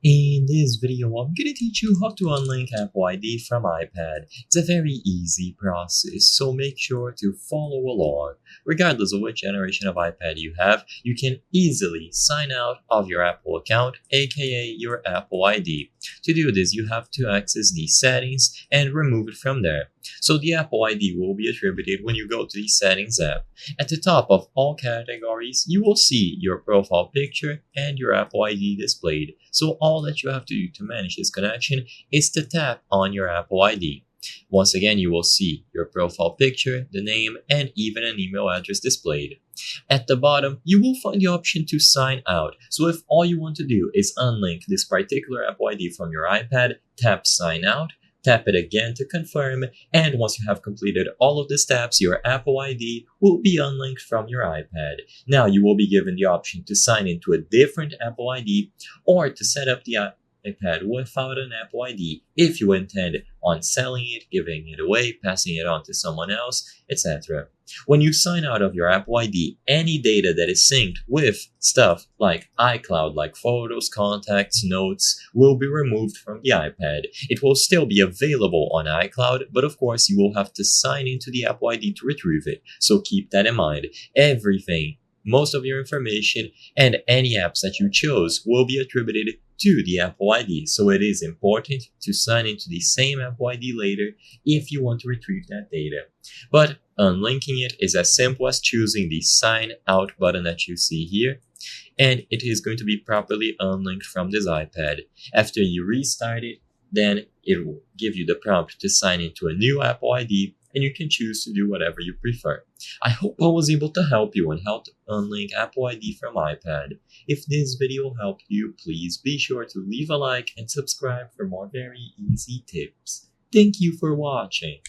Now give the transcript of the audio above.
In this video, I'm going to teach you how to unlink Apple ID from iPad. It's a very easy process, so make sure to follow along. Regardless of which generation of iPad you have, you can easily sign out of your Apple account, aka your Apple ID. To do this, you have to access the settings and remove it from there. So the Apple ID will be attributed when you go to the Settings app. At the top of all categories, you will see your profile picture and your Apple ID displayed. So all that you have to do to manage this connection is to tap on your Apple ID. Once again, you will see your profile picture, the name, and even an email address displayed. At the bottom, you will find the option to sign out. So if all you want to do is unlink this particular Apple ID from your iPad, tap Sign Out. Tap it again to confirm, and once you have completed all of the steps, your Apple ID will be unlinked from your iPad. Now you will be given the option to sign into a different Apple ID or to set up the iPad without an Apple ID if you intend on selling it, giving it away, passing it on to someone else, etc. When you sign out of your Apple ID, any data that is synced with stuff like iCloud, like photos, contacts, notes, will be removed from the iPad. It will still be available on iCloud, but of course you will have to sign into the Apple ID to retrieve it. So keep that in mind. Everything, most of your information, and any apps that you chose will be attributed to the Apple ID. So it is important to sign into the same Apple ID later if you want to retrieve that data. But unlinking it is as simple as choosing the Sign Out button that you see here, and it is going to be properly unlinked from this iPad. After you restart it, then it will give you the prompt to sign into a new Apple ID, and you can choose to do whatever you prefer. I hope I was able to help you on how to unlink Apple ID from iPad. If this video helped you, please be sure to leave a like and subscribe for more very easy tips. Thank you for watching.